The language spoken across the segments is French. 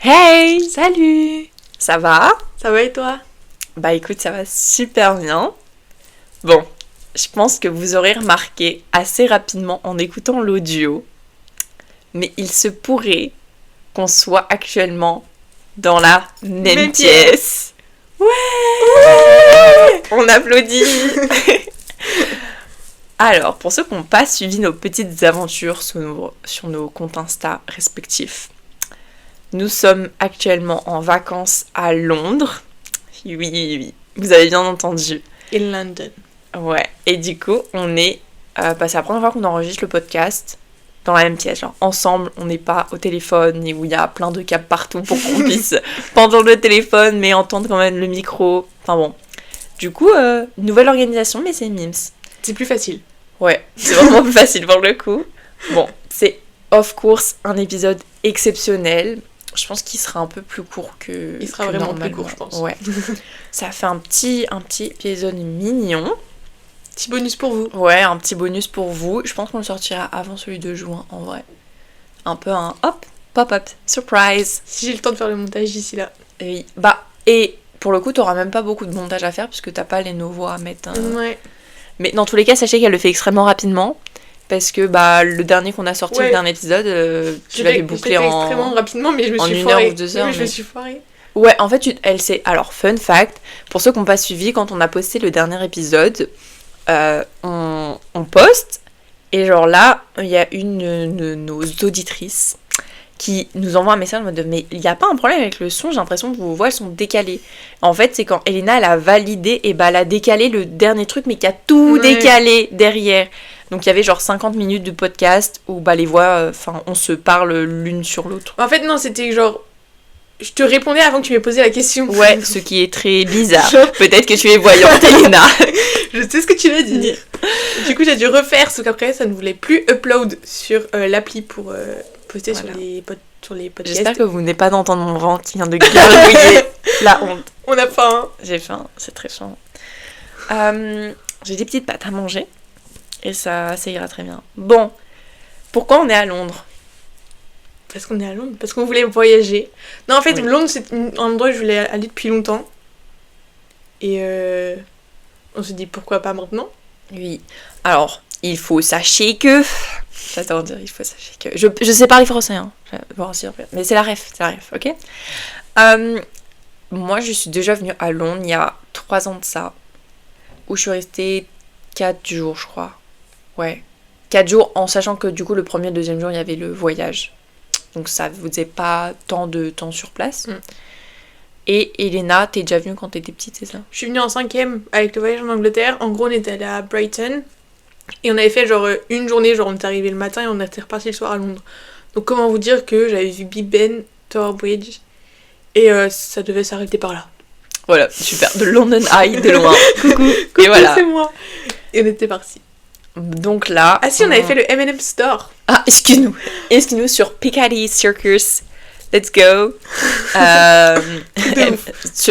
Hey! Salut! Ça va? Ça va et toi? Bah écoute, ça va super bien. Bon, je pense que vous aurez remarqué assez rapidement en écoutant l'audio, mais il se pourrait qu'on soit actuellement dans la même pièce. Ouais! On applaudit! Alors, pour ceux qui n'ont pas suivi nos petites aventures sur nos comptes Insta respectifs, nous sommes actuellement en vacances à Londres. Oui, vous avez bien entendu. In London. Ouais, et du coup, on est... c'est la première fois qu'on enregistre le podcast dans la même pièce. Genre, ensemble, on n'est pas au téléphone, où il y a plein de câbles partout pour qu'on puisse pendant le téléphone, mais entendre quand même le micro. Enfin bon. Du coup, nouvelle organisation, mais c'est mimes. C'est plus facile. Ouais, c'est vraiment plus facile pour le coup. Bon, c'est of course un épisode exceptionnel. Je pense qu'il sera un peu plus court que. Il sera vraiment plus court, je pense. Ouais. Ça fait un petit épisode mignon. Petit bonus pour vous. Ouais, un petit bonus pour vous. Je pense qu'on le sortira avant celui de juin, en vrai. Un peu un hop, pop-up, surprise. Si j'ai le temps de faire le montage d'ici là. Oui. Bah, et pour le coup, t'auras même pas beaucoup de montage à faire, puisque t'as pas les nouveaux à mettre. Ouais. Mais dans tous les cas, sachez qu'elle le fait extrêmement rapidement. Parce que bah, le dernier qu'on a sorti, le dernier épisode, tu l'avais bouclé en... extrêmement rapidement, mais je me suis foirée. 1 heure ou 2 heures. Oui, je me suis foirée. Ouais, en fait, elle s'est... Alors, fun fact, pour ceux qui n'ont pas suivi, quand on a posté le dernier épisode, on poste, et genre là, il y a une de nos auditrices qui nous envoie un message en mode mais il n'y a pas un problème avec le son, j'ai l'impression que vos voix sont décalées. En fait, c'est quand Elena, elle a validé, et bah elle a décalé le dernier truc, mais qui a tout décalé derrière. Donc il y avait genre 50 minutes de podcast où bah les voix, on se parle l'une sur l'autre. En fait, non, c'était genre... Je te répondais avant que tu m'aies posé la question. Ouais, ce qui est très bizarre. Peut-être que tu es voyante, Elena. Je sais ce que tu vas dire. Du coup, j'ai dû refaire, sauf qu'après, ça ne voulait plus upload sur l'appli pour poster sur les podcasts. J'espère que vous n'êtes pas d'entendre mon ventre qui vient de gargouiller. La honte. On a faim. J'ai faim, c'est très chiant. J'ai des petites pâtes à manger. Et ça ira très bien. Bon, pourquoi on est à Londres ? Parce qu'on est à Londres, parce qu'on voulait voyager. Non, en fait, Londres, c'est un endroit où je voulais aller depuis longtemps. Et on s'est dit, pourquoi pas maintenant ? Oui. Alors, il faut sachez que... J'adore dire, il faut sachez que... Je sais parler français, hein. Mais c'est la ref, ok ? Moi, je suis déjà venue à Londres il y a 3 ans de ça. Où je suis restée 4 jours, je crois. Ouais. 4 jours, en sachant que du coup, le premier et le deuxième jour, il y avait le voyage. Donc ça vous faisait pas tant de temps sur place. Et Elena, t'es déjà venue quand t'étais petite, c'est ça ? Je suis venue en 5e avec le voyage en Angleterre. En gros, on était allé à Brighton. Et on avait fait genre une journée, genre on est arrivé le matin et on était reparti le soir à Londres. Donc comment vous dire que j'avais vu Big Ben, Tower Bridge. Et ça devait s'arrêter par là. Voilà, super. De London Eye, de loin. Coucou. Et voilà. C'est moi. Et on était partis. Donc là... Ah si, on avait fait le M&M Store. Ah, excuse-nous sur Piccadilly Circus. Let's go.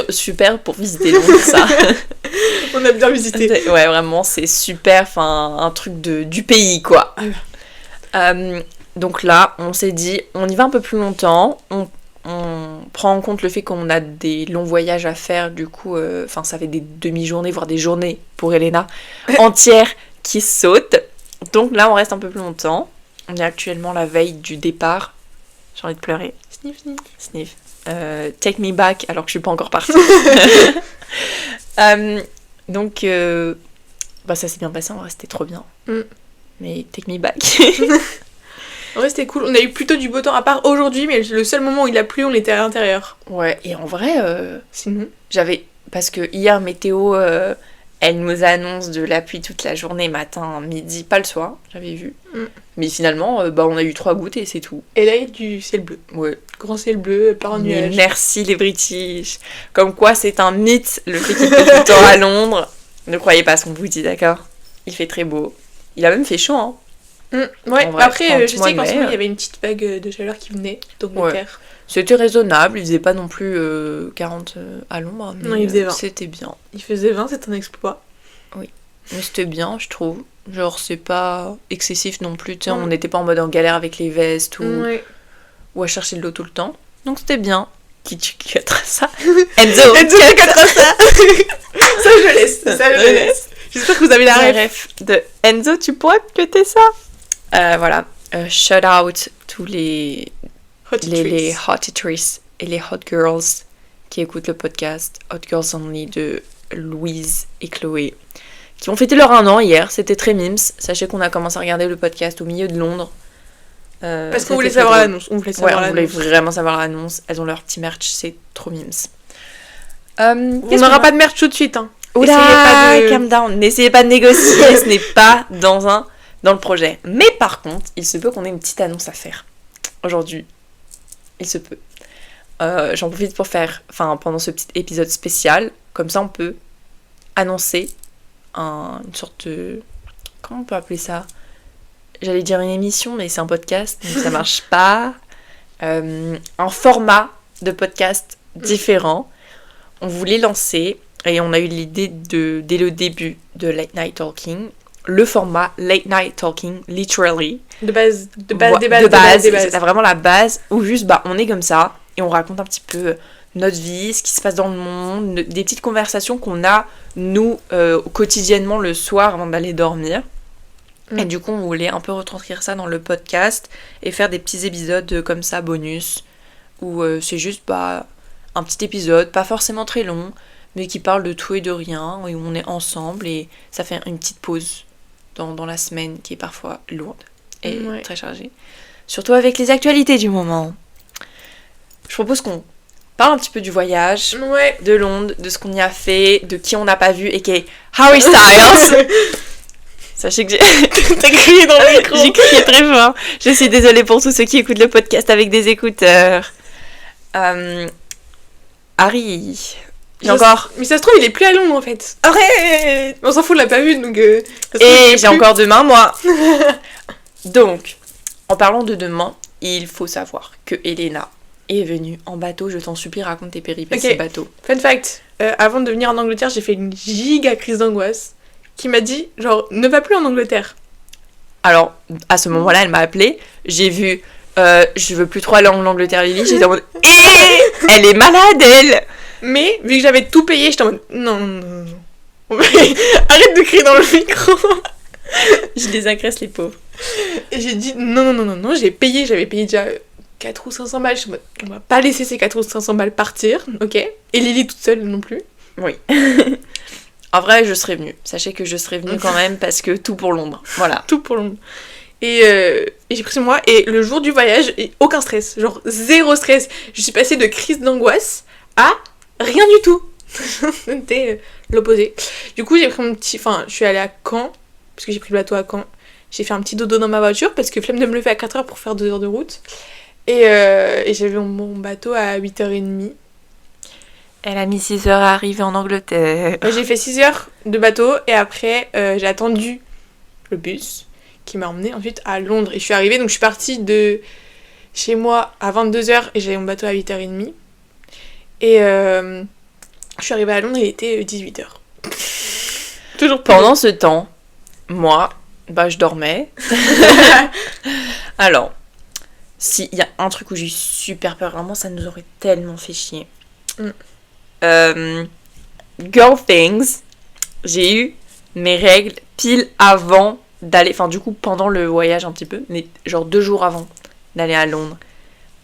Super pour visiter Londres, ça. On a bien visité. Ouais, vraiment, c'est super. Enfin, un truc du pays, quoi. Donc là, on s'est dit, on y va un peu plus longtemps. On prend en compte le fait qu'on a des longs voyages à faire. Du coup, ça fait des demi-journées, voire des journées pour Elena entières qui sautent. Donc là, on reste un peu plus longtemps. On est actuellement la veille du départ. J'ai envie de pleurer. Sniff, sniff. Sniff. Take me back, alors que je suis pas encore partie. Donc, ça s'est bien passé, en vrai, c'était trop bien. Mais take me back. En vrai, c'était cool. On a eu plutôt du beau temps, à part aujourd'hui, mais le seul moment où il a plu, on était à l'intérieur. Ouais, et en vrai, sinon, parce que hier, météo, elle nous annonce de la pluie toute la journée, matin, midi, pas le soir, j'avais vu. Mais finalement, on a eu 3 gouttes et c'est tout. Et là, il y a du ciel bleu. Ouais. Grand ciel bleu, par un nuage. Merci les British. Comme quoi, c'est un mythe, le fait qu'il fait tout le temps à Londres. Ne croyez pas ce qu'on vous dit, d'accord ? Il fait très beau. Il a même fait chaud, hein. Ouais, vrai, après, je sais qu'en ce moment, mai, il y avait une petite vague de chaleur qui venait d'Angleterre. C'était raisonnable, il faisait pas non plus 40 à l'ombre, mais non, il faisait 20. C'était bien. Il faisait 20, c'est un exploit. Oui, mais c'était bien, je trouve. Genre, c'est pas excessif non plus, tu sais, on n'était pas en mode en galère avec les vestes ou à chercher de l'eau tout le temps. Donc c'était bien. Qui cuttera ça? Enzo tu cuttera ça. Ça, je laisse. J'espère que vous avez la ref de Enzo, tu pourrais cutter ça? Voilà. Shout out tous les hotitrices et les hot girls qui écoutent le podcast Hot Girls Only de Louise et Chloé, qui ont fêté leur 1 an hier. C'était très mimes. Sachez qu'on a commencé à regarder le podcast au milieu de Londres. Parce qu'on voulait savoir l'annonce. On voulait vraiment savoir l'annonce. Elles ont leur petit merch, c'est trop mimes. On n'aura pas de merch tout de suite. Hein. Oula, calm down. N'essayez pas de négocier, ce n'est pas dans le projet. Mais par contre, il se peut qu'on ait une petite annonce à faire. Aujourd'hui, il se peut. J'en profite pour faire, pendant ce petit épisode spécial, comme ça on peut annoncer une sorte de... Comment on peut appeler ça? J'allais dire une émission, mais c'est un podcast, donc ça marche pas. Un format de podcast différent. On voulait lancer, et on a eu l'idée dès le début de Late Night Talking, le format Late Night Talking, literally. De base. C'est vraiment la base, où juste, on est comme ça, et on raconte un petit peu notre vie, ce qui se passe dans le monde, des petites conversations qu'on a, nous, quotidiennement le soir avant d'aller dormir. Et du coup, on voulait un peu retranscrire ça dans le podcast et faire des petits épisodes comme ça, bonus, où c'est juste un petit épisode, pas forcément très long, mais qui parle de tout et de rien, où on est ensemble et ça fait une petite pause dans la semaine qui est parfois lourde et très chargée. Surtout avec les actualités du moment. Je propose qu'on parle un petit peu du voyage, de Londres, de ce qu'on y a fait, de qui on n'a pas vu et qui est Harry Styles. Sachez que t'as crié dans le micro. J'ai crié très fort. Je suis désolée pour tous ceux qui écoutent le podcast avec des écouteurs. Harry... Mais ça se trouve, il est plus à Londres en fait. Arrête. On s'en fout, on l'a pas vu donc... Et j'ai encore demain, moi. Donc, en parlant de demain, il faut savoir que Elena est venue en bateau. Je t'en supplie, raconte tes péripéties bateau. Fun fact, avant de venir en Angleterre, j'ai fait une giga crise d'angoisse qui m'a dit, ne va plus en Angleterre. Alors, à ce moment-là, elle m'a appelée. J'ai vu, je veux plus trop aller en Angleterre, Lily. J'étais en mode, elle est malade, elle. Mais, vu que j'avais tout payé, j'étais en mode, non. Arrête de crier dans le micro. Je les agresse, les pauvres. Et j'ai dit, non, j'avais payé déjà 4 ou 500 balles. Je suis en mode, on va pas laisser ces 4 ou 500 balles partir, ok. Et Lily toute seule non plus. Oui. En vrai, je serais venue. Sachez que je serais venue quand même parce que tout pour Londres. Voilà. Tout pour Londres. Et j'ai pris sur moi. Et le jour du voyage, aucun stress. Genre, zéro stress. Je suis passée de crise d'angoisse à rien du tout. C'était l'opposé. Du coup, j'ai pris mon petit... je suis allée à Caen. Parce que j'ai pris le bateau à Caen. J'ai fait un petit dodo dans ma voiture. Parce que flemme de me lever à 4h pour faire 2 heures de route. Et j'avais mon bateau à 8h30. Elle a mis 6 heures à arriver en Angleterre. J'ai fait 6 heures de bateau et après j'ai attendu le bus qui m'a emmenée ensuite à Londres. Et je suis arrivée, donc je suis partie de chez moi à 22h et j'avais mon bateau à 8h30. Et je suis arrivée à Londres et il était 18h. Toujours pendant ce temps, moi, je dormais. Alors, s'il y a un truc où j'ai eu super peur, vraiment ça nous aurait tellement fait chier. Girl things, j'ai eu mes règles pile avant d'aller, du coup pendant le voyage un petit peu, mais genre 2 jours avant d'aller à Londres.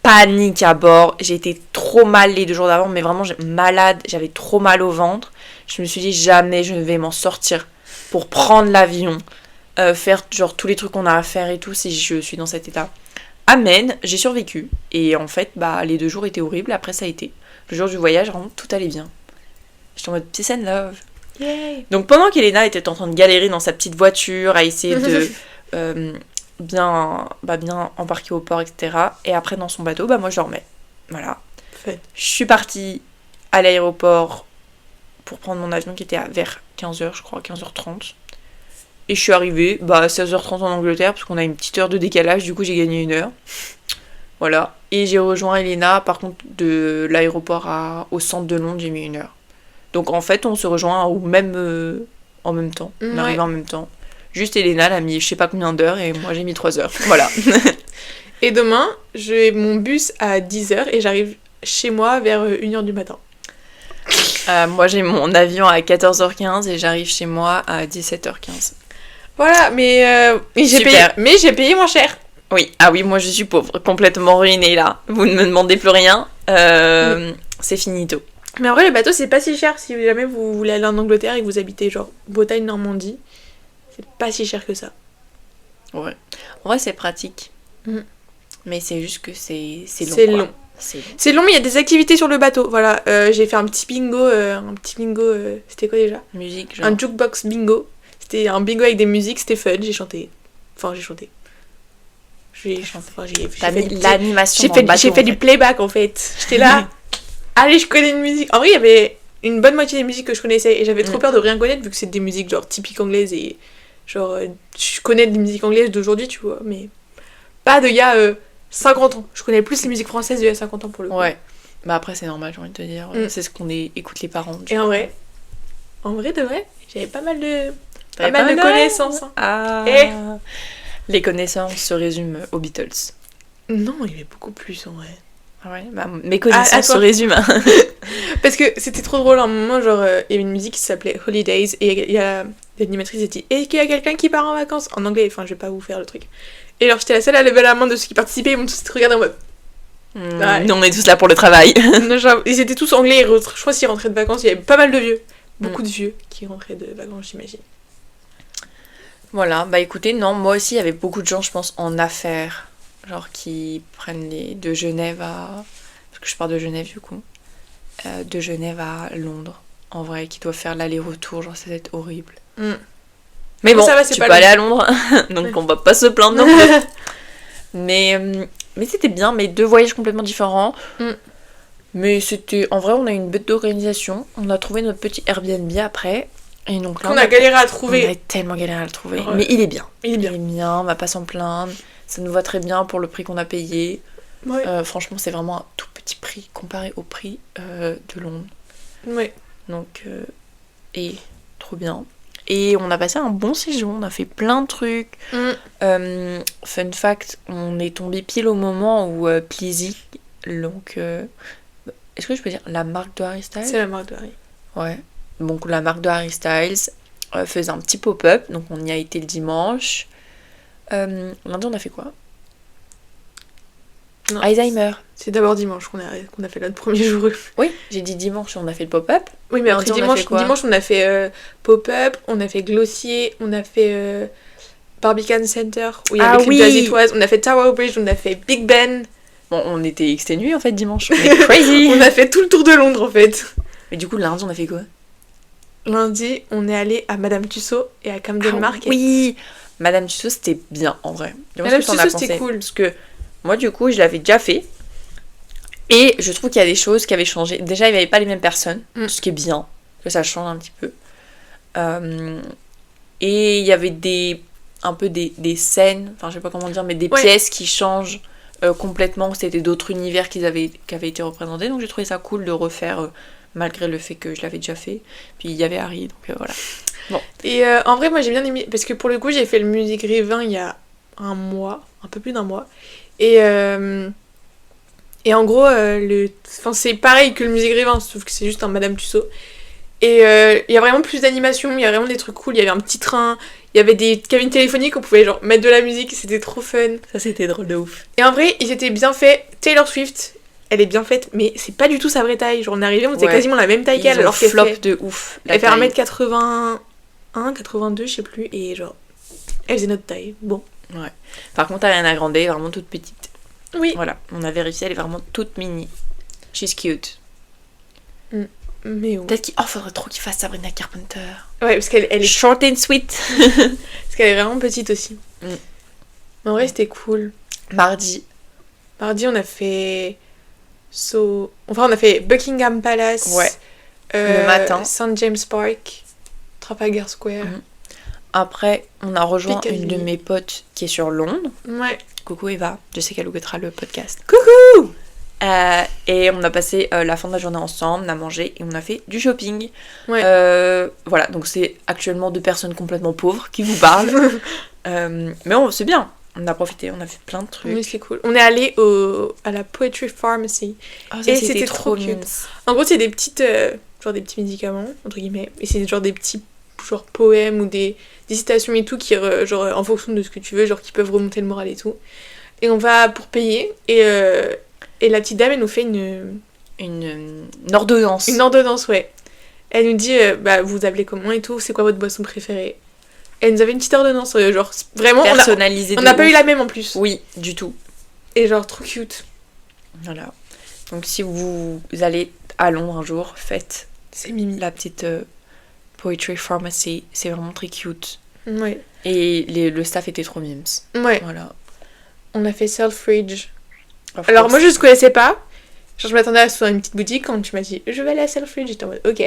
Panique à bord, j'ai été trop mal les 2 jours d'avant, mais vraiment malade, j'avais trop mal au ventre. Je me suis dit jamais je ne vais m'en sortir pour prendre l'avion, faire genre tous les trucs qu'on a à faire et tout si je suis dans cet état. Amen, j'ai survécu et en fait les 2 jours étaient horribles, après ça a été. Le jour du voyage, vraiment, tout allait bien. J'étais en mode peace and love. Yay. Donc pendant qu'Elena était en train de galérer dans sa petite voiture, à essayer de bien embarquer au port, etc. Et après dans son bateau, moi je dormais. Voilà. Fait. Je suis partie à l'aéroport pour prendre mon avion qui était vers 15h, je crois, 15h30. Et je suis arrivée à 16h30 en Angleterre, parce qu'on a une petite heure de décalage, du coup j'ai gagné 1 heure. Voilà. Et j'ai rejoint Elena, par contre, de l'aéroport au centre de Londres, j'ai mis 1 heure. Donc en fait, on se rejoint en même temps. On arrive en même temps. Juste Elena, elle a mis je sais pas combien d'heures et moi j'ai mis 3 heures. Voilà. Et demain, j'ai mon bus à 10h et j'arrive chez moi vers 1h du matin. Moi, j'ai mon avion à 14h15 et j'arrive chez moi à 17h15. Voilà, mais j'ai payé moins cher. Oui, ah oui, moi je suis pauvre, complètement ruinée là. Vous ne me demandez plus rien, c'est finito. Mais en vrai, le bateau, c'est pas si cher si jamais vous voulez aller en Angleterre et que vous habitez genre Bretagne, Normandie. C'est pas si cher que ça. Ouais. En vrai, c'est pratique. Mm. Mais c'est juste que c'est long. C'est long. C'est long, mais il y a des activités sur le bateau. Voilà, j'ai fait un petit bingo. C'était quoi déjà ? Musique, genre. Un jukebox bingo. C'était un bingo avec des musiques, c'était fun, j'ai chanté. T'as mis l'animation dans le bateau, j'ai fait du playback en fait. J'étais là. Allez, je connais une musique. En vrai, il y avait une bonne moitié des musiques que je connaissais et j'avais trop peur de rien connaître vu que c'est des musiques genre typiques anglaises et genre je connais des musiques anglaises d'aujourd'hui, tu vois, mais pas de gars 50 ans. Je connais plus les musiques françaises d'il y a 50 ans pour le coup. Ouais. Bah après, c'est normal, j'ai envie de te dire. C'est ce qu'on écoute les parents. Et en vrai, de vrai, j'avais pas mal de connaissances. Hein. Ah. Les connaissances se résument aux Beatles. Non, il y avait beaucoup plus en vrai. Ah ouais, bah, mes connaissances se résument. Parce que c'était trop drôle, à un moment, genre, il y avait une musique qui s'appelait Holidays, et il y a l'animatrice qui dit « Et qu'il y a quelqu'un qui part en vacances ?» En anglais, enfin, je vais pas vous faire le truc. Et alors, j'étais la seule à lever la main de ceux qui participaient, ils m'ont tous regardé en mode... Nous, on est tous là pour le travail. Non, genre, ils étaient tous anglais, je crois qu'ils rentraient de vacances, il y avait pas mal de vieux. Beaucoup de vieux qui rentraient de vacances, j'imagine. Voilà, bah écoutez, non, moi aussi, il y avait beaucoup de gens, je pense, en affaires, genre qui prennent de Genève à... Parce que je pars de Genève, du coup. De Genève à Londres, en vrai, qui doivent faire l'aller-retour, genre, ça doit être horrible. Mais bon, ça va, tu peux aller à Londres, donc on va pas se plaindre non plus. Mais c'était bien, mais 2 voyages complètement différents. Mais c'était... En vrai, on a eu une bête d'organisation. On a trouvé notre petit Airbnb après. Et donc là, on a galéré à trouver. On a tellement galéré à le trouver. Ouais. Mais il est bien. Il est bien, on va pas s'en plaindre. Ça nous va très bien pour le prix qu'on a payé. Ouais. Franchement, c'est vraiment un tout petit prix comparé au prix de Londres. Ouais. Donc, et trop bien. Et on a passé un bon séjour, on a fait plein de trucs. Fun fact, on est tombé pile au moment où Pleasy, donc... est-ce que je peux dire la marque de Harry Styles ? C'est la marque de Harry. Ouais. Donc la marque de Harry Styles faisait un petit pop-up, donc on y a été le dimanche. Lundi, on a fait quoi ? Non, Alzheimer. C'est d'abord dimanche qu'on a fait notre premier jour. Oui, j'ai dit dimanche, on a fait le pop-up. Oui, mais après dimanche, on a fait pop-up, on a fait Glossier, on a fait Barbican Center, où il y avait Clip d'Azitoise, on a fait Tower Bridge, on a fait Big Ben. Bon, on était exténués en fait dimanche. On est crazy. On a fait tout le tour de Londres en fait. Mais du coup, lundi, on a fait quoi ? Lundi, on est allé à Madame Tussauds et à Camden Market. Oui, Madame Tussauds, c'était bien en vrai. Madame Tussauds, c'était cool. Parce que moi, du coup, je l'avais déjà fait. Et je trouve qu'il y a des choses qui avaient changé. Déjà, il n'y avait pas les mêmes personnes, ce qui est bien, que ça change un petit peu. Et il y avait un peu des scènes, enfin, je sais pas comment dire, mais des pièces qui changent complètement. C'était d'autres univers qui avaient été représentés. Donc, j'ai trouvé ça cool de refaire, malgré le fait que je l'avais déjà fait. Puis, il y avait Harry, donc voilà. Bon. Et en vrai, moi, j'ai bien aimé, parce que pour le coup, j'ai fait le Music Rivin il y a un peu plus d'1 mois. Et en gros, c'est pareil que le Music Rivin, sauf que c'est juste un Madame Tussauds. Et il y a vraiment plus d'animation, il y a vraiment des trucs cool, il y avait un petit train, il y avait des cabines téléphoniques, on pouvait genre mettre de la musique, c'était trop fun. Ça, c'était drôle de ouf. Et en vrai, ils étaient bien faits. Taylor Swift, elle est bien faite, mais c'est pas du tout sa vraie taille. Genre on est arrivé, on était quasiment la même taille qu'elle, alors qu'elle flop de ouf. Elle fait 1m81, 82, je sais plus, et genre, elle faisait notre taille. Bon. Ouais. Par contre, Ariana Grande est vraiment toute petite. Oui. Voilà, on a vérifié, elle est vraiment toute mini. She's cute. Mais oui. Peut-être faudrait trop qu'il fasse Sabrina Carpenter. Ouais, parce qu'elle est short and sweet. Parce qu'elle est vraiment petite aussi. Mais en vrai, c'était cool. Mardi, on a fait on a fait Buckingham Palace. Ouais. Le matin. St. James Park, Trafalgar Square. Après, on a rejoint Piccadilly. une de mes potes qui est sur Londres. Ouais. Coucou Eva, je sais qu'elle écoutera le podcast. Coucou. Et on a passé la fin de la journée ensemble, on a mangé et on a fait du shopping. Ouais. Voilà, donc c'est actuellement 2 personnes complètement pauvres qui vous parlent. Mais c'est bien. On a profité, on a vu plein de trucs. Oui, c'est cool. On est allé à la Poetry Pharmacy. Oh, Et c'était trop cute. mimes. En gros, c'est des petites... genre des petits médicaments, entre guillemets. Et c'est genre des petits genre poèmes ou des citations et tout qui, genre, en fonction de ce que tu veux, genre qui peuvent remonter le moral et tout. Et on va pour payer. Et la petite dame, elle nous fait Une ordonnance. une ordonnance, ouais. Elle nous dit, bah, vous appelez comment et tout, c'est quoi votre boisson préférée? Elle nous avait une petite ordonnance, genre, vraiment... Personnalisée. On n'a pas eu la même en plus. Oui, du tout. Et genre, trop cute. Voilà. Donc si vous allez à Londres un jour, faites C'est mimi. la petite Poetry Pharmacy. C'est vraiment très cute. Ouais. Et le staff était trop mimes. Ouais. Voilà. On a fait Selfridge. Of Alors course. moi je ne connaissais pas. Genre je m'attendais à ce soit une petite boutique quand tu m'as dit je vais aller à Selfridge. J'étais en mode ok.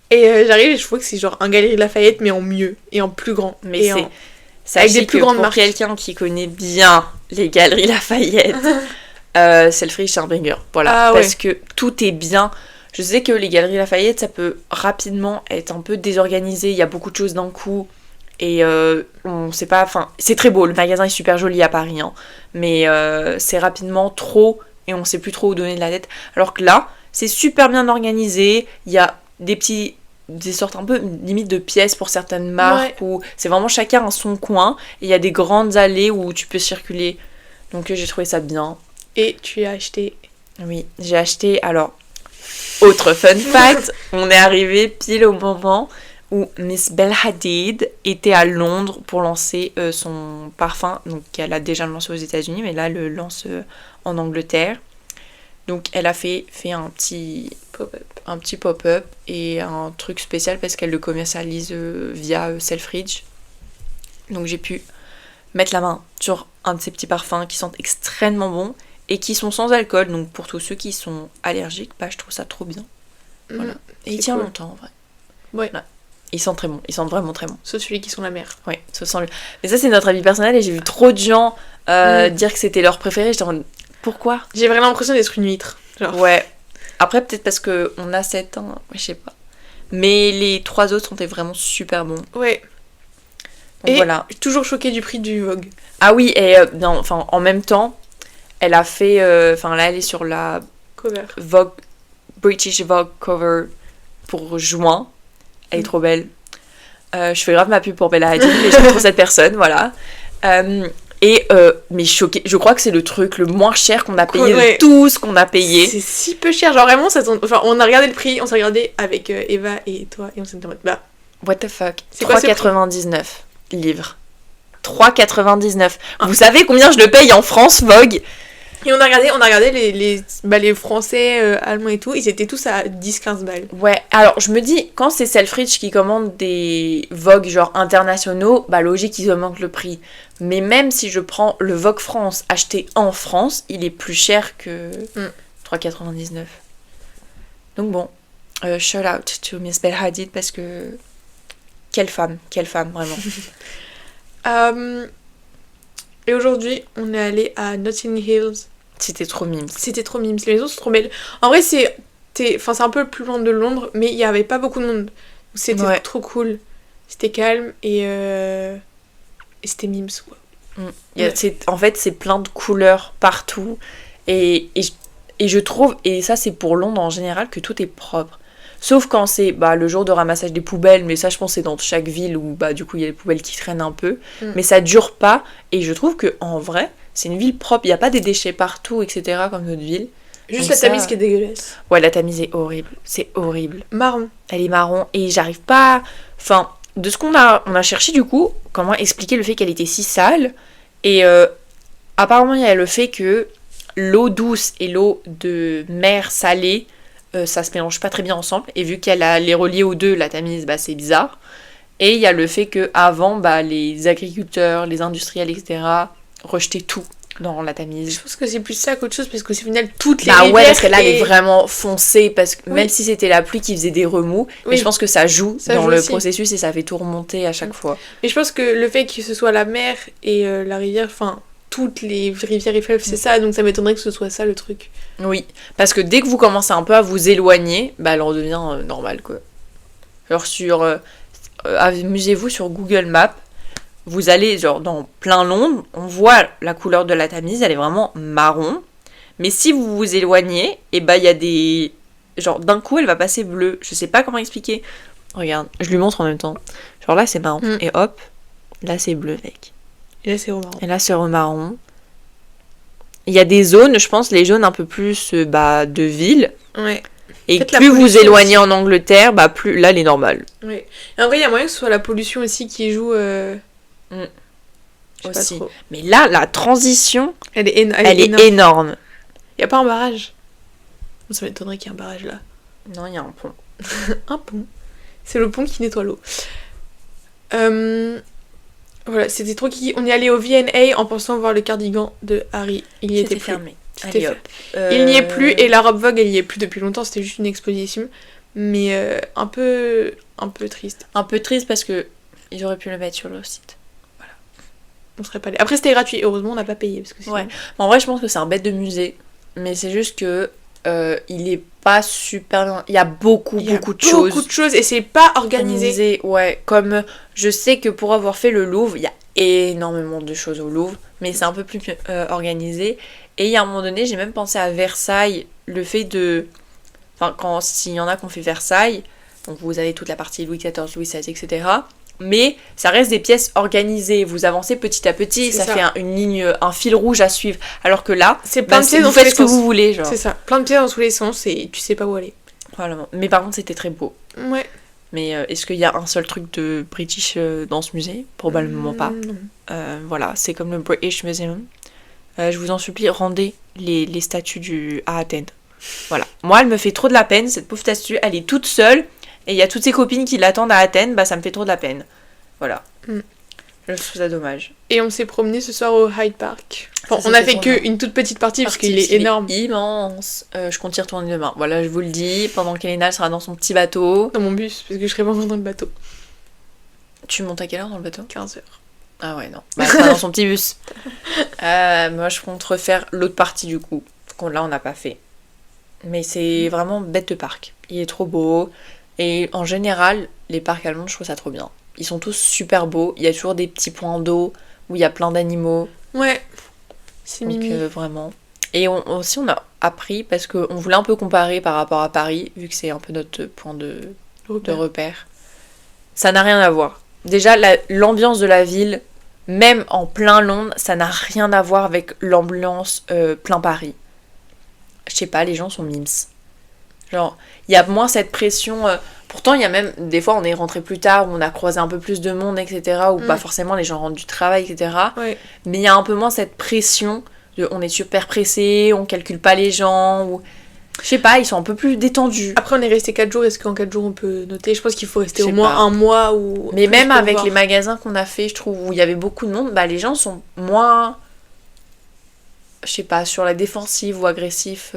Et j'arrive et je vois que c'est genre un Galeries Lafayette mais en mieux et en plus grand. Mais et c'est... avec Sachez des plus que grandes pour marques. quelqu'un qui connaît bien les Galeries Lafayette, Selfridge c'est un banger. Voilà. Ah ouais. Parce que tout est bien. Je sais que les Galeries Lafayette, ça peut rapidement être un peu désorganisé. Il y a beaucoup de choses d'un coup. Et on sait pas... Enfin, c'est très beau. Le magasin est super joli à Paris. Hein, mais c'est rapidement trop... Et on sait plus trop où donner de la tête. Alors que là, c'est super bien organisé. Il y a des sortes un peu limite de pièces pour certaines marques. Où c'est vraiment chacun a son coin. Et il y a des grandes allées où tu peux circuler. Donc j'ai trouvé ça bien. Et tu as acheté. Oui, j'ai acheté... Alors, autre fun fact. On est arrivé pile au moment où Miss Belle Hadid était à Londres pour lancer son parfum. Donc elle a déjà lancé aux États-Unis, mais là elle le lance en Angleterre. Donc elle a fait un petit pop-up et un truc spécial parce qu'elle le commercialise via Selfridge. Donc j'ai pu mettre la main sur un de ces petits parfums qui sentent extrêmement bon et qui sont sans alcool. Donc pour tous ceux qui sont allergiques, bah, je trouve ça trop bien. Voilà. Et il tient cool. longtemps en vrai. Ouais. Là. Ils sentent très bon, ils sentent vraiment très bon. Sauf celui qui sont la mère. Ouais, ça sent le... Mais ça c'est notre avis personnel et j'ai vu trop de gens dire que c'était leur préféré. J'étais en mode, pourquoi? J'ai vraiment l'impression d'être une huître. Genre. Ouais. Après peut-être parce qu'on a 7 ans, je sais pas. Mais les 3 autres sentaient vraiment super bons. Ouais. Donc et voilà. toujours choquée du prix du Vogue. Ah oui, et en même temps, elle a fait... là elle est sur la Cover. British Vogue cover pour juin. Elle est trop belle. Je fais grave ma pub pour Bella Hadid, mais j'aime trop cette personne, voilà. Mais choquée, je crois que c'est le truc le moins cher qu'on a payé de tout ce qu'on a payé. C'est si peu cher, genre vraiment, on a regardé le prix, on s'est regardé avec Eva et toi, et on s'est dit, bah... What the fuck, c'est 3,99 livres. 3,99. Vous savez combien je le paye en France, Vogue? Et on a regardé les Français, Allemands et tout, ils étaient tous à 10-15 balles. Ouais, alors je me dis, quand c'est Selfridge qui commande des Vogue genre internationaux, bah logique ils augmentent le prix. Mais même si je prends le Vogue France acheté en France, il est plus cher que 3,99. Donc bon, shout out to Miss Belle Hadid parce que... Quelle femme, vraiment. Et aujourd'hui, on est allé à Notting Hills. C'était trop mimes. Les maisons sont trop belles. En vrai, c'est un peu plus loin de Londres, mais il n'y avait pas beaucoup de monde. C'était trop cool. C'était calme et c'était mimes, quoi. En fait, c'est plein de couleurs partout. Et je trouve, et ça c'est pour Londres en général, que tout est propre. Sauf quand c'est le jour de ramassage des poubelles, mais ça je pense c'est dans chaque ville où du coup il y a les poubelles qui traînent un peu. Mais ça dure pas, et je trouve que en vrai, c'est une ville propre, il n'y a pas des déchets partout, etc. comme notre ville. Juste la tamise qui est dégueulasse. Ouais, la tamise est horrible, c'est horrible. Marron. Elle est marron, et j'arrive pas... Enfin, de ce qu'on a cherché du coup, comment expliquer le fait qu'elle était si sale, et apparemment il y a le fait que l'eau douce et l'eau de mer salée, ça se mélange pas très bien ensemble, et vu qu'elle a les reliés aux deux, la Tamise, c'est bizarre. Et il y a le fait que avant les agriculteurs, les industriels, etc. rejetaient tout dans la Tamise. Je pense que c'est plus ça qu'autre chose, parce qu'au final toutes les rivières... ouais, parce que là elle est vraiment foncée, parce que même si c'était la pluie qui faisait des remous, mais je pense que ça joue dans le processus et ça fait tout remonter à chaque fois. Mais je pense que le fait que ce soit la mer et la rivière, toutes les rivières et fleuves, c'est ça, donc ça m'étonnerait que ce soit ça le truc. Oui, parce que dès que vous commencez un peu à vous éloigner, elle redevient normale, quoi. Alors amusez-vous sur Google Maps, vous allez genre dans plein Londres, on voit la couleur de la Tamise, elle est vraiment marron. Mais si vous vous éloignez, et bah il y a des... Genre d'un coup elle va passer bleue. Je sais pas comment expliquer. Regarde, je lui montre en même temps. Genre là c'est marron. Et hop, là c'est bleu mec. Et là c'est marron. Et là c'est marron. Il y a des zones, je pense, les zones un peu plus de ville. Ouais. Et plus vous éloignez en Angleterre, plus là elle est normale. Ouais. Et en vrai il y a moyen que ce soit la pollution aussi qui joue... Aussi. Mais là, la transition, elle est énorme. Il n'y a pas un barrage. Ça m'étonnerait qu'il y ait un barrage là. Non, il y a un pont. Un pont. C'est le pont qui nettoie l'eau. Voilà, c'était trop kiki. On est allé au V&A en pensant voir le cardigan de Harry. Il y était plus. Fermé. Allez, hop. Il n'y est plus et la robe Vogue, elle y est plus depuis longtemps. C'était juste une exposition. Mais un peu triste. Un peu triste parce que ils auraient pu le mettre sur le site. On serait pas allé. Après c'était gratuit, heureusement on n'a pas payé parce que sinon... Ouais. En vrai je pense que c'est un bête de musée, mais c'est juste que il est pas super bien. Il y a beaucoup de choses. Beaucoup de choses et c'est pas organisé. Ouais, comme je sais que pour avoir fait le Louvre, il y a énormément de choses au Louvre, mais c'est un peu plus organisé. Et il y a un moment donné, j'ai même pensé à Versailles, le fait de... Enfin, s'il y en a qui ont fait Versailles, donc vous avez toute la partie Louis XIV, Louis XVI, etc., mais ça reste des pièces organisées, vous avancez petit à petit, ça fait une ligne, un fil rouge à suivre, alors que là, c'est plein de pièces vous faites ce que vous voulez, genre. C'est ça, plein de pièces dans tous les sens et tu sais pas où aller. Voilà. Mais par contre c'était très beau. Ouais. Mais est-ce qu'il y a un seul truc de British dans ce musée ? Probablement pas. Non. Voilà, c'est comme le British Museum. Je vous en supplie, rendez les statues à Athènes. Voilà. Moi elle me fait trop de la peine, cette pauvre statue, elle est toute seule. Et il y a toutes ses copines qui l'attendent à Athènes, ça me fait trop de la peine. Voilà. Je trouve ça dommage. Et on s'est promené ce soir au Hyde Park. Enfin, on a fait qu'une toute petite partie parce qu'il est énorme. Il est immense. Je compte y retourner demain. Voilà, je vous le dis, pendant qu'Elena sera dans son petit bateau. Dans mon bus, parce que je serai pas encore dans le bateau. Tu montes à quelle heure dans le bateau ? 15h. Ah ouais, non. Elle sera dans son petit bus. Moi, je compte refaire l'autre partie du coup. Là, on n'a pas fait. Mais c'est vraiment bête de parc. Il est trop beau. Et en général, les parcs à Londres, je trouve ça trop bien. Ils sont tous super beaux. Il y a toujours des petits points d'eau où il y a plein d'animaux. Ouais, c'est mimi. Donc vraiment. Et aussi, on a appris, parce qu'on voulait un peu comparer par rapport à Paris, vu que c'est un peu notre point de repère. Ça n'a rien à voir. Déjà, l'ambiance de la ville, même en plein Londres, ça n'a rien à voir avec l'ambiance plein Paris. Je sais pas, les gens sont mimes. Genre, il y a moins cette pression. Pourtant, il y a même des fois, on est rentré plus tard, où on a croisé un peu plus de monde, etc. Où pas forcément les gens rentrent du travail, etc. Ouais. Mais il y a un peu moins cette pression de on est super pressé, on calcule pas les gens. Ou... Je sais pas, ils sont un peu plus détendus. Après, on est resté 4 jours. Est-ce qu'en 4 jours, on peut noter ? Je pense qu'il faut rester au moins un mois. Ou mais même avec les magasins qu'on a fait, je trouve, où il y avait beaucoup de monde, les gens sont moins. Je sais pas, sur la défensive ou agressif.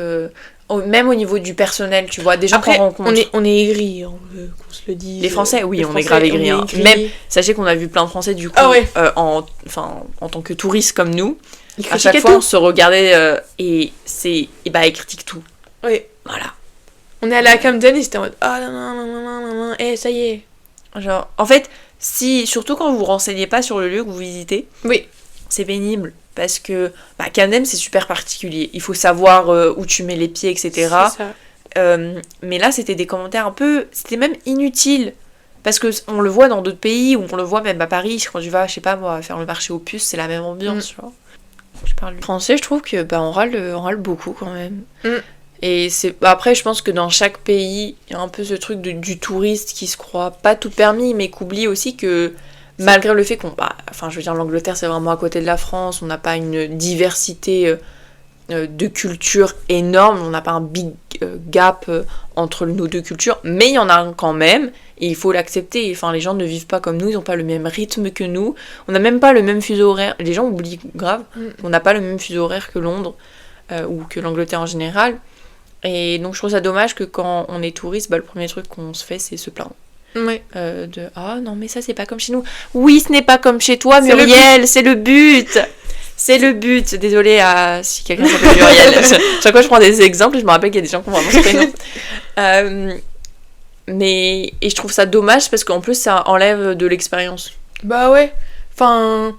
Même au niveau du personnel, tu vois, des gens qu'on rencontre. On est aigris, on veut qu'on se le dise. Les Français, oui, on est grave aigris. Hein. Même, sachez qu'on a vu plein de Français, du coup, en tant que touristes comme nous, à chaque fois, on se regardait et ils critiquent tout. Oui. Voilà. On est allé à Camden et c'était en mode non, ça y est. Genre, en fait, surtout quand vous vous renseignez pas sur le lieu que vous visitez, oui, c'est pénible. Parce que Camden, c'est super particulier. Il faut savoir où tu mets les pieds, etc. C'est ça. Mais là, c'était des commentaires un peu... C'était même inutile. Parce qu'on le voit dans d'autres pays, ou on le voit même à Paris. Quand tu vas, je sais pas moi, faire le marché aux puces, c'est la même ambiance, tu vois. Je parle français, je trouve que on râle beaucoup quand même. Et c'est... Après, je pense que dans chaque pays, il y a un peu ce truc du touriste qui se croit pas tout permis, mais qu'oublie aussi que... Malgré le fait qu'on... je veux dire, l'Angleterre, c'est vraiment à côté de la France. On n'a pas une diversité de culture énorme. On n'a pas un big gap entre nos deux cultures. Mais il y en a quand même. Et il faut l'accepter. Enfin, les gens ne vivent pas comme nous. Ils n'ont pas le même rythme que nous. On n'a même pas le même fuseau horaire. Les gens oublient grave. On n'a pas le même fuseau horaire que Londres. Ou que l'Angleterre en général. Et donc, je trouve ça dommage que quand on est touriste, le premier truc qu'on se fait, c'est se plaindre. Ouais. Non mais ça c'est pas comme chez nous. Oui, ce n'est pas comme chez toi, Muriel, c'est le but. C'est le but. Désolée si quelqu'un s'appelle Muriel. Chaque fois je prends des exemples et je me rappelle qu'il y a des gens qui ont vraiment ce prénom. Et je trouve ça dommage parce qu'en plus ça enlève de l'expérience. Bah ouais. Enfin,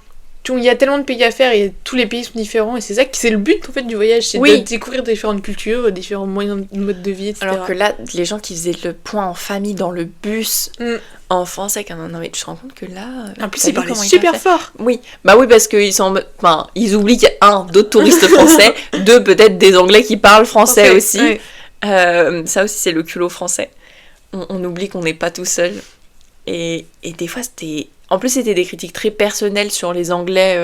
il y a tellement de pays à faire et tous les pays sont différents et c'est le but en fait du voyage, c'est Oui. de découvrir différentes cultures, différents moyens de mode de vie, etc. Alors que là, les gens qui faisaient le point en famille dans le bus, Mm. en français, non mais tu te rends compte que là... En plus, t'as ils vu parlaient comment super t'a fait fort. Oui, bah oui, parce qu'ils sont en mode... Enfin, ils oublient qu'il y a d'autres touristes français, peut-être des Anglais qui parlent français aussi. Ouais. Ça aussi, c'est le culot français. On oublie qu'on n'est pas tout seul. Et des fois, c'était... En plus, c'était des critiques très personnelles sur les Anglais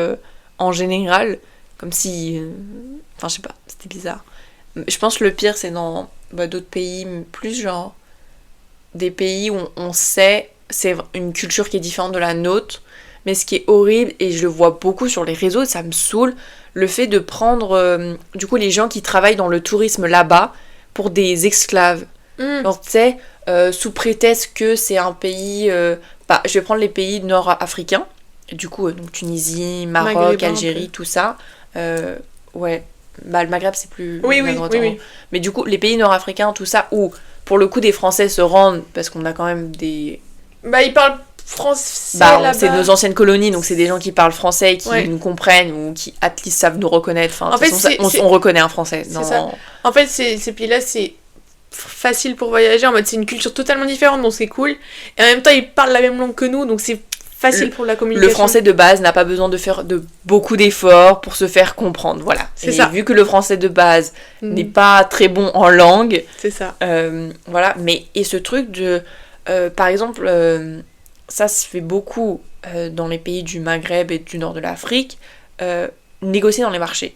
en général. Comme si... Enfin, je sais pas, c'était bizarre. Je pense que le pire, c'est dans d'autres pays, plus genre... Des pays où on sait... C'est une culture qui est différente de la nôtre. Mais ce qui est horrible, et je le vois beaucoup sur les réseaux, ça me saoule, le fait de prendre, du coup, les gens qui travaillent dans le tourisme là-bas pour des esclaves. Donc, tu sais, sous prétexte que c'est un pays... je vais prendre les pays nord-africains. Du coup, donc Tunisie, Maroc, Maghrébin, Algérie, tout ça. Ouais. Le Maghreb, c'est plus... Oui. Mais du coup, les pays nord-africains, tout ça, où, pour le coup, des Français se rendent, parce qu'on a quand même des... Ils parlent français là-bas. C'est nos anciennes colonies, donc c'est des gens qui parlent français, qui Ouais. nous comprennent, ou qui, at least, savent nous reconnaître. Enfin, En fait, on reconnaît un Français. C'est ça. En fait, ces pays-là, c'est facile pour voyager, en mode c'est une culture totalement différente, donc c'est cool. Et en même temps, ils parlent la même langue que nous, donc c'est facile pour la communication. Le français de base n'a pas besoin de faire beaucoup d'efforts pour se faire comprendre, voilà. C'est ça. Vu que le français de base n'est pas très bon en langue, c'est ça. voilà. Mais et ce truc de, par exemple, ça se fait beaucoup dans les pays du Maghreb et du nord de l'Afrique, négocier dans les marchés.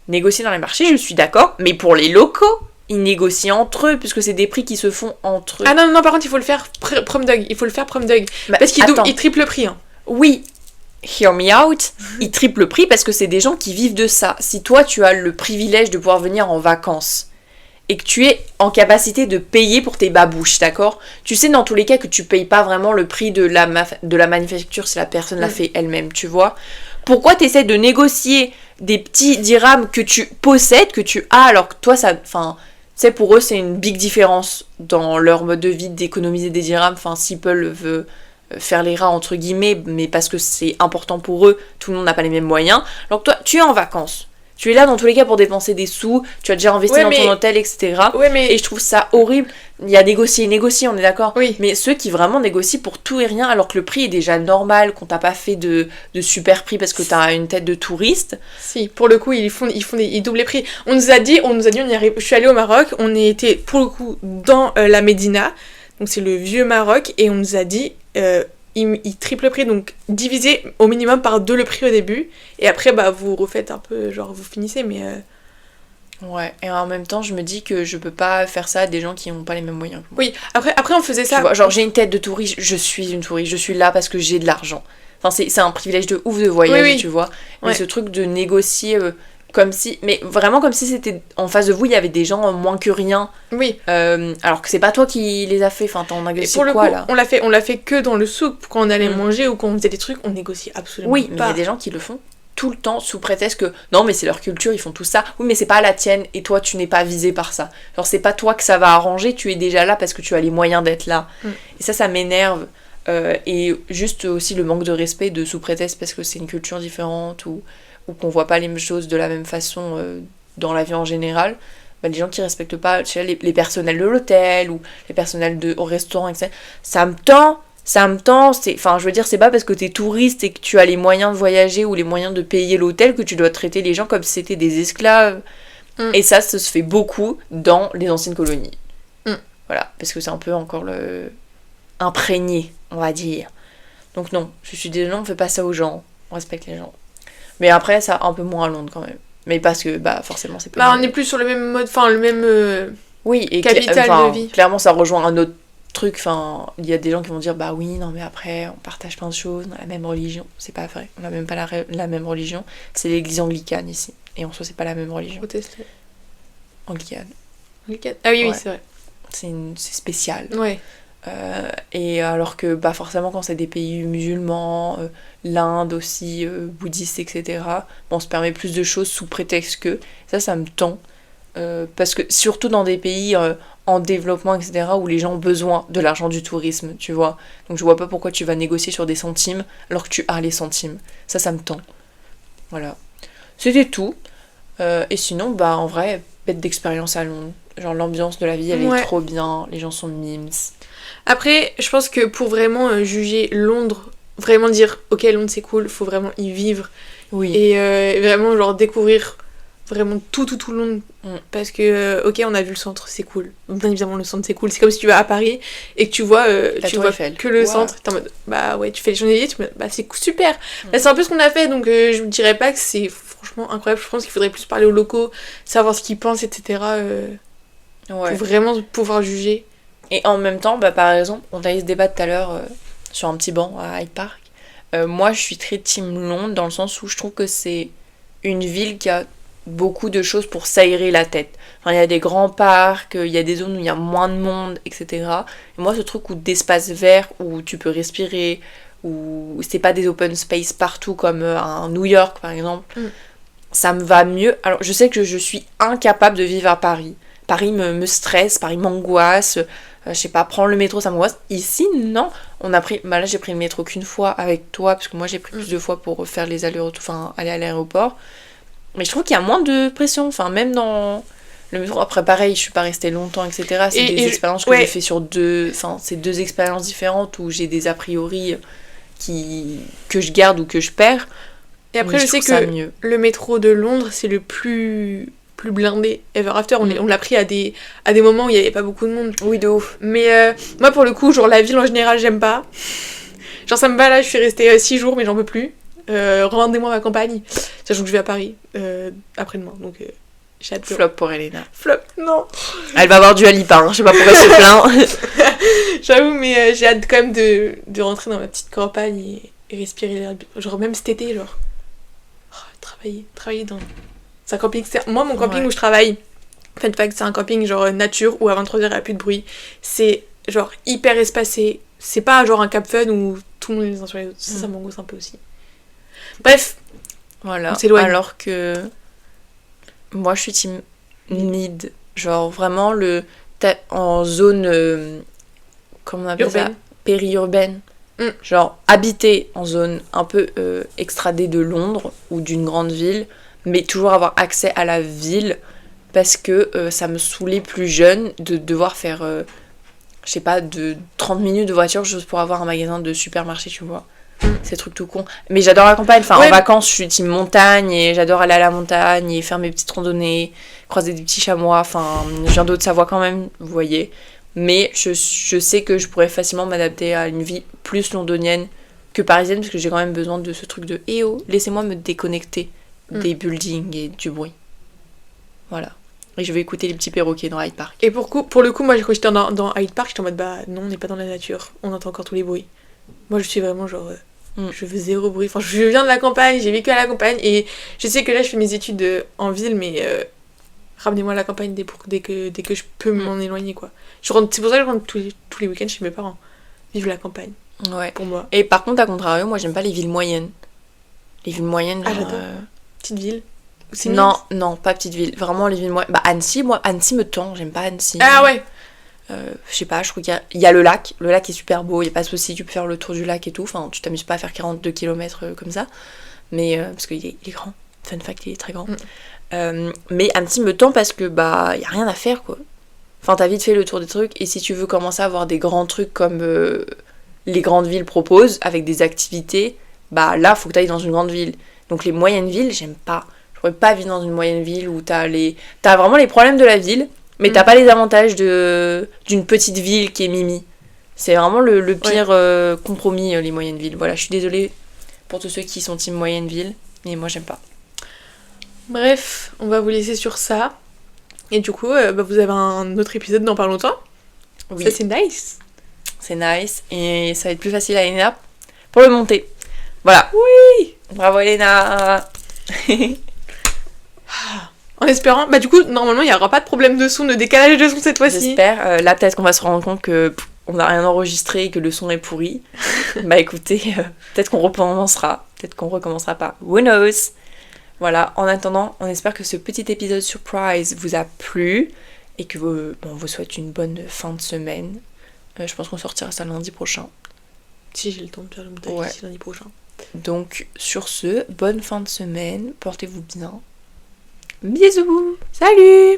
Négocier dans les marchés, je suis d'accord, mais pour les locaux, ils négocient entre eux, puisque c'est des prix qui se font entre eux. Ah non, par contre, il faut le faire prom dog. Il faut le faire prom dog. Parce qu'il triple le prix. Hein. Oui, hear me out, ils triplent le prix parce que c'est des gens qui vivent de ça. Si toi, tu as le privilège de pouvoir venir en vacances et que tu es en capacité de payer pour tes babouches, d'accord ? Tu sais dans tous les cas que tu payes pas vraiment le prix de la manufacture si la personne l'a fait elle-même, tu vois ? Pourquoi tu essaies de négocier des petits dirhams que tu possèdes, que tu as, alors que toi, ça... Enfin, tu sais, pour eux, c'est une big différence dans leur mode de vie d'économiser des dirhams. Enfin, People veut faire les rats, entre guillemets, mais parce que c'est important pour eux, tout le monde n'a pas les mêmes moyens. Alors que toi, tu es en vacances. Tu es là dans tous les cas pour dépenser des sous, tu as déjà investi dans ton hôtel, etc. Et je trouve ça horrible. Il y a négocier, on est d'accord. Oui. Mais ceux qui vraiment négocient pour tout et rien, alors que le prix est déjà normal, qu'on t'a pas fait de super prix parce que t'as une tête de touriste. Si, pour le coup, ils doublent les prix. On nous a dit, je suis allée au Maroc, on était pour le coup dans la Médina, donc c'est le vieux Maroc, et on nous a dit... ils triplent le prix, donc divisé au minimum par 2 le prix au début, et après vous refaites un peu, genre vous finissez, mais... Ouais, et en même temps je me dis que je peux pas faire ça à des gens qui n'ont pas les mêmes moyens. Oui, après on faisait ça... Tu vois, genre j'ai une tête de touriste, je suis une touriste, je suis là parce que j'ai de l'argent. Enfin c'est un privilège de ouf de voyager, tu vois. Mais ce truc de négocier... comme si, mais vraiment comme si c'était en face de vous, il y avait des gens moins que rien. Oui. Alors que c'est pas toi qui les a fait. Enfin, t'en négocié quoi coup, là on l'a fait que dans le souk quand on allait manger ou quand on faisait des trucs, on négocie absolument pas. Oui, mais il y a des gens qui le font tout le temps sous prétexte que non mais c'est leur culture, ils font tout ça. Oui mais c'est pas la tienne et toi tu n'es pas visé par ça. Genre c'est pas toi que ça va arranger, tu es déjà là parce que tu as les moyens d'être là. Et ça m'énerve. Et juste aussi le manque de respect de sous prétexte parce que c'est une culture différente ou qu'on voit pas les mêmes choses de la même façon dans la vie en général. Les gens qui respectent pas les personnels de l'hôtel ou les personnels au restaurant, etc. Ça me tend. Enfin, je veux dire, c'est pas parce que t'es touriste et que tu as les moyens de voyager ou les moyens de payer l'hôtel que tu dois traiter les gens comme si c'était des esclaves. Et ça se fait beaucoup dans les anciennes colonies. Voilà, parce que c'est un peu encore imprégné, on va dire. Donc non, je suis désolée, on fait pas ça aux gens. On respecte les gens. Mais après, ça un peu moins à Londres quand même. Mais parce que, forcément, c'est pas... on est plus sur le même mode, enfin, le même oui, et capital de vie. Clairement, ça rejoint un autre truc. Enfin, il y a des gens qui vont dire, oui, non, mais après, on partage plein de choses, on a la même religion. C'est pas vrai, on a même pas la même religion. C'est l'église anglicane ici. Et en soi, c'est pas la même religion. Protestant. Anglicane. Ah oui, c'est vrai. C'est spécial. Ouais. Et alors que forcément quand c'est des pays musulmans, l'Inde aussi, bouddhiste, etc., on se permet plus de choses sous prétexte que ça me tend. Parce que surtout dans des pays en développement, etc., où les gens ont besoin de l'argent du tourisme, tu vois. Donc je vois pas pourquoi tu vas négocier sur des centimes alors que tu as les centimes. Ça me tend. Voilà. C'était tout. Et sinon, bah en vrai, bête d'expérience à Londres. Genre l'ambiance de la vie, elle est trop bien. Les gens sont mimes. Après, je pense que pour vraiment juger Londres, vraiment dire ok Londres c'est cool, faut vraiment y vivre. Oui. Et vraiment genre découvrir vraiment tout Londres. Parce que ok on a vu le centre, c'est cool. Bien évidemment le centre c'est cool. C'est comme si tu vas à Paris et que tu vois que le centre, t'es en mode bah ouais tu fais les Champs-Élysées, tu me bah c'est super. Bah, c'est un peu ce qu'on a fait donc je me dirais pas que c'est franchement incroyable. Je pense qu'il faudrait plus parler aux locaux, savoir ce qu'ils pensent etc. Pour vraiment pouvoir juger. Et en même temps, bah, par exemple, on a eu ce débat tout à l'heure sur un petit banc à Hyde Park. Moi, je suis très team Londres dans le sens où je trouve que c'est une ville qui a beaucoup de choses pour s'aérer la tête. Enfin, il y a des grands parcs, il y a des zones où il y a moins de monde, etc. Et moi, ce truc d'espace vert, où tu peux respirer, où c'est pas des open space partout comme à New York, par exemple, ça me va mieux. Alors, je sais que je suis incapable de vivre à Paris. Paris me stresse, Paris m'angoisse. Je sais pas, prendre le métro ça m'angoisse. Ici, non. Là j'ai pris le métro qu'une fois avec toi, parce que moi j'ai pris plus de fois pour faire les allers-retours, enfin aller à l'aéroport. Mais je trouve qu'il y a moins de pression, enfin même dans le métro. Après pareil, je suis pas restée longtemps, etc. C'est des expériences que j'ai fait sur c'est deux expériences différentes où j'ai des a priori que je garde ou que je perds. Et après je sais que le métro de Londres c'est le plus blindé ever after. On l'a pris à des moments où il n'y avait pas beaucoup de monde. Oui, de ouf. Mais moi, pour le coup, genre la ville en général, j'aime pas. Genre, ça me va là, je suis restée 6 jours, mais j'en peux plus. Rendez-moi ma campagne. Sachant que je vais à Paris après-demain. Donc, j'ai hâte de... Flop pour Elena. Flop, non. Elle va avoir du Alipa, hein. Je sais pas pourquoi elle se plaint. J'avoue, mais j'ai hâte quand même de rentrer dans ma petite campagne et respirer l'air. Genre, même cet été, genre. Travailler dans. C'est un camping. Moi, mon camping où je travaille, fun fact, c'est un camping genre nature où à 23h il n'y a plus de bruit. C'est genre hyper espacé. C'est pas genre un Cap Fun où tout le monde est les uns sur les autres. Ça m'angoisse un peu aussi. Bref, voilà. On s'éloigne. Alors que moi, je suis team mid. Genre vraiment en zone. Comment on appelle ça ? Périurbaine. Genre habiter en zone un peu extradée de Londres ou d'une grande ville, mais toujours avoir accès à la ville, parce que ça me saoulait plus jeune de devoir faire je sais pas, de 30 minutes de voiture juste pour avoir un magasin de supermarché, tu vois. C'est truc tout con. Mais j'adore la campagne, enfin en vacances je suis team montagne et j'adore aller à la montagne et faire mes petites randonnées, croiser des petits chamois, enfin je viens d'Haute-Savoie quand même, vous voyez. Mais je sais que je pourrais facilement m'adapter à une vie plus londonienne que parisienne, parce que j'ai quand même besoin de ce truc de « Eh oh, laissez-moi me déconnecter des buildings et du bruit. » Voilà. Et je vais écouter les petits perroquets dans Hyde Park. Et pour le coup, moi quand j'étais dans Hyde Park, j'étais en mode bah non, on n'est pas dans la nature, on entend encore tous les bruits. Moi je suis vraiment genre... je veux zéro bruit. Enfin, je viens de la campagne, j'ai vécu à la campagne et je sais que là je fais mes études en ville, mais... ramenez-moi à la campagne dès que je peux m'en éloigner, quoi. C'est pour ça que je rentre tous les week-ends chez mes parents. Vive la campagne. Ouais. Pour moi. Et par contre, à contrario, moi j'aime pas les villes moyennes. Les villes moyennes, genre... j'adore. Petite ville. Non, pas petite ville. Vraiment les villes moyennes. Bah Annecy, Annecy me tend, j'aime pas Annecy. Ah ouais. Je sais pas, je trouve qu'il y a le lac. Le lac est super beau, il y a pas de souci, tu peux faire le tour du lac et tout. Enfin, tu t'amuses pas à faire 42 km comme ça. Mais, parce qu'il est grand. Fun fact, il est très grand. Mais Annecy me tend parce que bah y a rien à faire, quoi. Enfin, t'as vite fait le tour des trucs, et si tu veux commencer à avoir des grands trucs comme les grandes villes proposent avec des activités, bah là faut que t'ailles dans une grande ville. Donc les moyennes villes, j'aime pas. Je pourrais pas vivre dans une moyenne ville où t'as vraiment les problèmes de la ville, mais t'as pas les avantages d'une petite ville qui est mimi. C'est vraiment le pire compromis, les moyennes villes. Voilà, je suis désolée pour tous ceux qui sont team moyenne ville, mais moi j'aime pas. Bref, on va vous laisser sur ça. Et du coup, vous avez un autre épisode dans pas longtemps. Oui. Ça, c'est nice. C'est nice. Et ça va être plus facile à Elena pour le monter. Voilà. Oui. Bravo Elena. En espérant... Bah du coup, normalement, il n'y aura pas de problème de son, de décalage de son cette fois-ci. J'espère. Là, peut-être qu'on va se rendre compte que on n'a rien enregistré et que le son est pourri. Bah écoutez, peut-être qu'on recommencera. Peut-être qu'on recommencera pas. Who knows? Voilà, en attendant, on espère que ce petit épisode surprise vous a plu et que on vous souhaite une bonne fin de semaine. Je pense qu'on sortira ça lundi prochain. Si j'ai le temps de faire le montage Ouais. d'ici lundi prochain. Donc sur ce, bonne fin de semaine, portez-vous bien. Bisous. Salut.